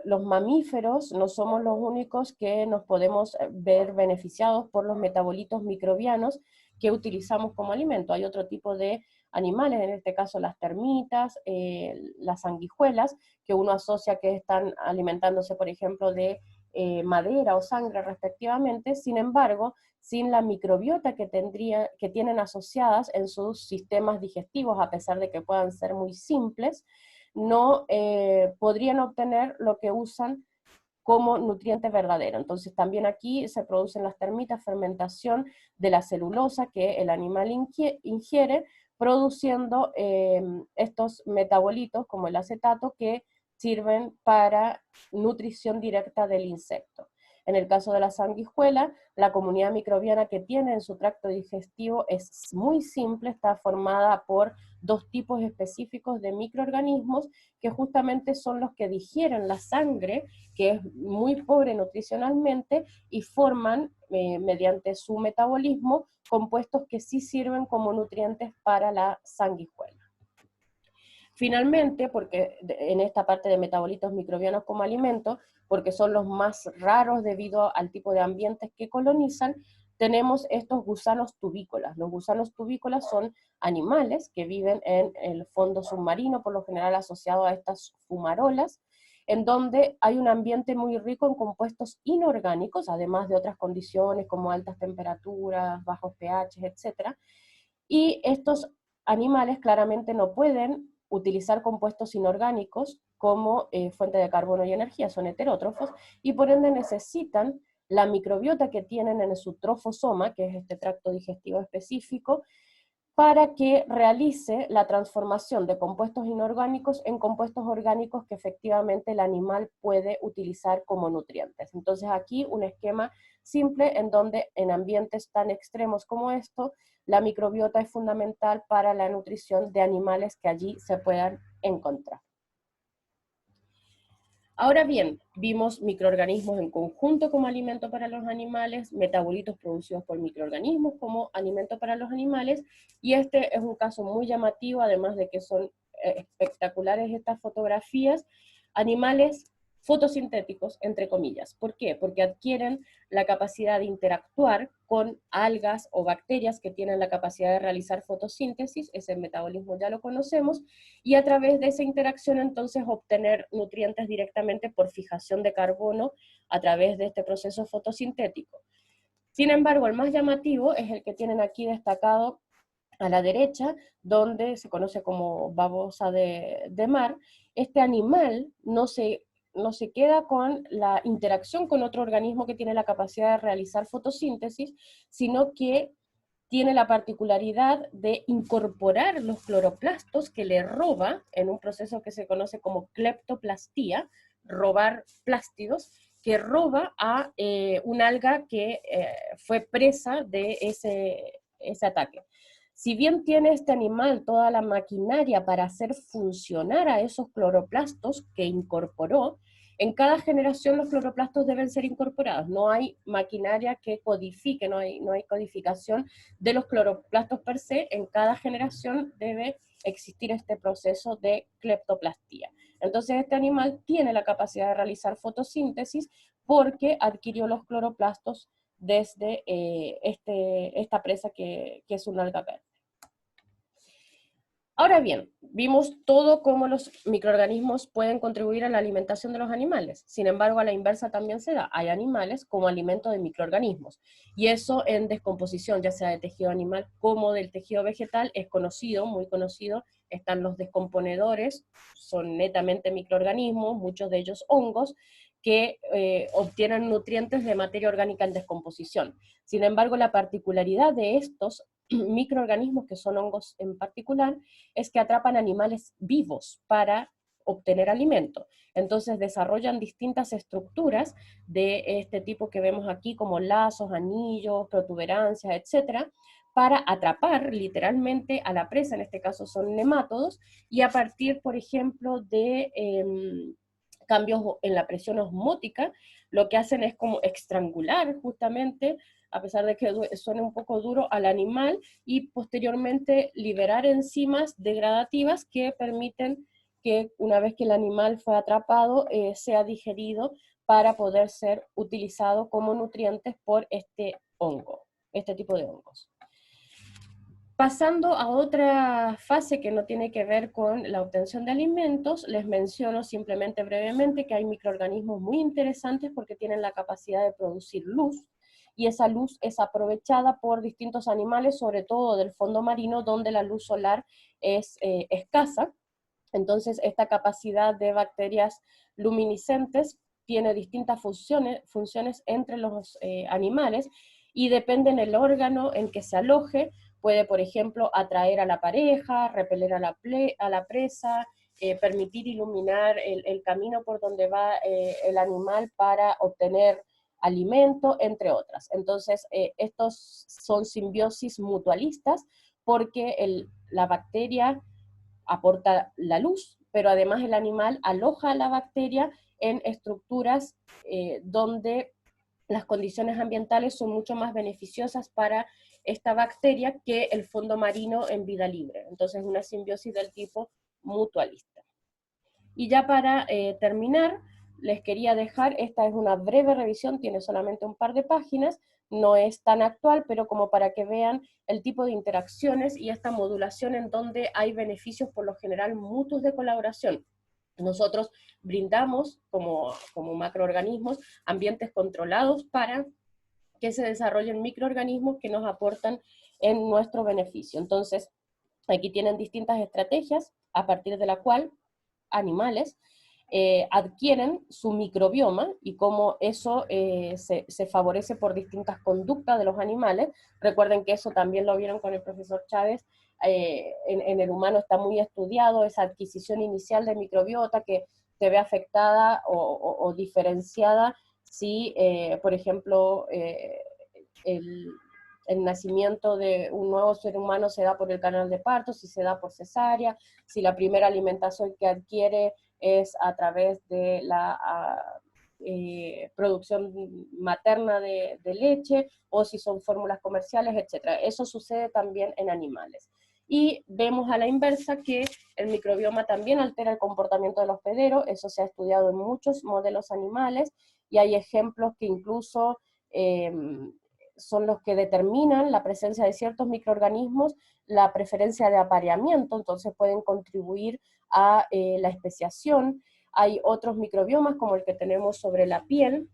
los mamíferos no somos los únicos que nos podemos ver beneficiados por los metabolitos microbianos que utilizamos como alimento. Hay otro tipo de animales, en este caso las termitas, las sanguijuelas, que uno asocia que están alimentándose, por ejemplo, de madera o sangre respectivamente. Sin embargo, sin la microbiota que tienen asociadas en sus sistemas digestivos, a pesar de que puedan ser muy simples, no podrían obtener lo que usan como nutriente verdadero. Entonces también aquí se producen las termitas, fermentación de la celulosa que el animal ingiere, produciendo estos metabolitos como el acetato que sirven para nutrición directa del insecto. En el caso de la sanguijuela, la comunidad microbiana que tiene en su tracto digestivo es muy simple, está formada por dos tipos específicos de microorganismos que justamente son los que digieren la sangre, que es muy pobre nutricionalmente, y forman, mediante su metabolismo, compuestos que sí sirven como nutrientes para la sanguijuela. Finalmente, porque en esta parte de metabolitos microbianos como alimento, porque son los más raros debido al tipo de ambientes que colonizan, tenemos estos gusanos tubícolas. Los gusanos tubícolas son animales que viven en el fondo submarino, por lo general asociado a estas fumarolas, en donde hay un ambiente muy rico en compuestos inorgánicos, además de otras condiciones como altas temperaturas, bajos pH, etc. Y estos animales claramente no pueden utilizar compuestos inorgánicos como fuente de carbono y energía, son heterótrofos, y por ende necesitan la microbiota que tienen en su trofosoma, que es este tracto digestivo específico, para que realice la transformación de compuestos inorgánicos en compuestos orgánicos que efectivamente el animal puede utilizar como nutrientes. Entonces aquí un esquema simple en donde en ambientes tan extremos como esto, la microbiota es fundamental para la nutrición de animales que allí se puedan encontrar. Ahora bien, vimos microorganismos en conjunto como alimento para los animales, metabolitos producidos por microorganismos como alimento para los animales, y este es un caso muy llamativo, además de que son espectaculares estas fotografías, animales fotosintéticos, entre comillas. ¿Por qué? Porque adquieren la capacidad de interactuar con algas o bacterias que tienen la capacidad de realizar fotosíntesis, ese metabolismo ya lo conocemos, y a través de esa interacción entonces obtener nutrientes directamente por fijación de carbono a través de este proceso fotosintético. Sin embargo, el más llamativo es el que tienen aquí destacado a la derecha, donde se conoce como babosa de mar. Este animal no se queda con la interacción con otro organismo que tiene la capacidad de realizar fotosíntesis, sino que tiene la particularidad de incorporar los cloroplastos que le roba en un proceso que se conoce como cleptoplastía, robar plástidos, que roba a un alga que fue presa de ese ataque. Si bien tiene este animal toda la maquinaria para hacer funcionar a esos cloroplastos que incorporó, en cada generación los cloroplastos deben ser incorporados. No hay maquinaria que codifique, no hay codificación de los cloroplastos per se. En cada generación debe existir este proceso de cleptoplastía. Entonces este animal tiene la capacidad de realizar fotosíntesis porque adquirió los cloroplastos desde esta presa que es un alga verde. Ahora bien, vimos todo cómo los microorganismos pueden contribuir a la alimentación de los animales. Sin embargo, a la inversa también se da. Hay animales como alimento de microorganismos. Y eso en descomposición, ya sea de tejido animal como del tejido vegetal, es conocido, muy conocido. Están los descomponedores, son netamente microorganismos, muchos de ellos hongos, que obtienen nutrientes de materia orgánica en descomposición. Sin embargo, la particularidad de estos microorganismos, que son hongos en particular, es que atrapan animales vivos para obtener alimento. Entonces desarrollan distintas estructuras de este tipo que vemos aquí, como lazos, anillos, protuberancias, etcétera, para atrapar literalmente a la presa, en este caso son nemátodos, y a partir, por ejemplo, de cambios en la presión osmótica, lo que hacen es como estrangular justamente, a pesar de que suene un poco duro, al animal, y posteriormente liberar enzimas degradativas que permiten que una vez que el animal fue atrapado, sea digerido para poder ser utilizado como nutrientes por este hongo, este tipo de hongos. Pasando a otra fase que no tiene que ver con la obtención de alimentos, les menciono simplemente brevemente que hay microorganismos muy interesantes porque tienen la capacidad de producir luz, y esa luz es aprovechada por distintos animales, sobre todo del fondo marino, donde la luz solar es escasa. Entonces, esta capacidad de bacterias luminiscentes tiene distintas funciones entre los animales, y depende del órgano en que se aloje. Puede, por ejemplo, atraer a la pareja, repeler a la presa, permitir iluminar el camino por donde va el animal para obtener alimento, entre otras. Entonces, estos son simbiosis mutualistas porque la bacteria aporta la luz, pero además el animal aloja a la bacteria en estructuras donde las condiciones ambientales son mucho más beneficiosas para esta bacteria que el fondo marino en vida libre. Entonces, una simbiosis del tipo mutualista. Y ya para terminar, les quería dejar, esta es una breve revisión, tiene solamente un par de páginas, no es tan actual, pero como para que vean el tipo de interacciones y esta modulación en donde hay beneficios por lo general mutuos de colaboración. Nosotros brindamos como macroorganismos ambientes controlados para que se desarrollen microorganismos que nos aportan en nuestro beneficio. Entonces, aquí tienen distintas estrategias a partir de la cual animales adquieren su microbioma y cómo eso se favorece por distintas conductas de los animales. Recuerden que eso también lo vieron con el profesor Chávez, en el humano está muy estudiado esa adquisición inicial de microbiota que se ve afectada o diferenciada si, por ejemplo, el nacimiento de un nuevo ser humano se da por el canal de parto, si se da por cesárea, si la primera alimentación que adquiere es a través de la producción materna de leche, o si son fórmulas comerciales, etc. Eso sucede también en animales. Y vemos a la inversa que el microbioma también altera el comportamiento del hospedero, eso se ha estudiado en muchos modelos animales, y hay ejemplos que incluso son los que determinan la presencia de ciertos microorganismos, la preferencia de apareamiento, entonces pueden contribuir a la especiación. Hay otros microbiomas como el que tenemos sobre la piel,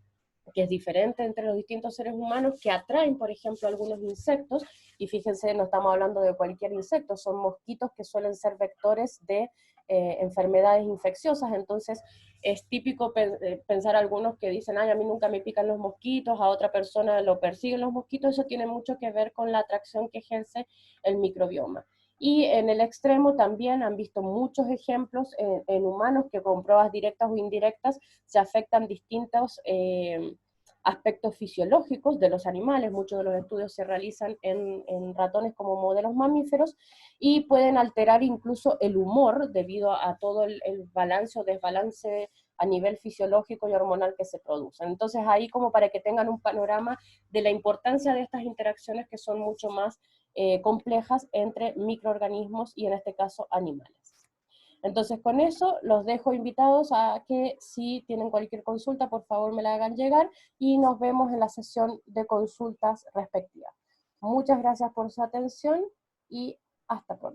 que es diferente entre los distintos seres humanos, que atraen, por ejemplo, algunos insectos, y fíjense, no estamos hablando de cualquier insecto, son mosquitos que suelen ser vectores de enfermedades infecciosas. Entonces es típico pensar algunos que dicen, ay, a mí nunca me pican los mosquitos, a otra persona lo persiguen los mosquitos. Eso tiene mucho que ver con la atracción que ejerce el microbioma. Y en el extremo también han visto muchos ejemplos en humanos que con pruebas directas o indirectas se afectan distintos aspectos fisiológicos de los animales. Muchos de los estudios se realizan en ratones como modelos mamíferos, y pueden alterar incluso el humor debido a todo el balance o desbalance a nivel fisiológico y hormonal que se producen. Entonces ahí, como para que tengan un panorama de la importancia de estas interacciones que son mucho más complejas entre microorganismos y en este caso animales. Entonces con eso los dejo invitados a que si tienen cualquier consulta, por favor me la hagan llegar, y nos vemos en la sesión de consultas respectiva. Muchas gracias por su atención y hasta pronto.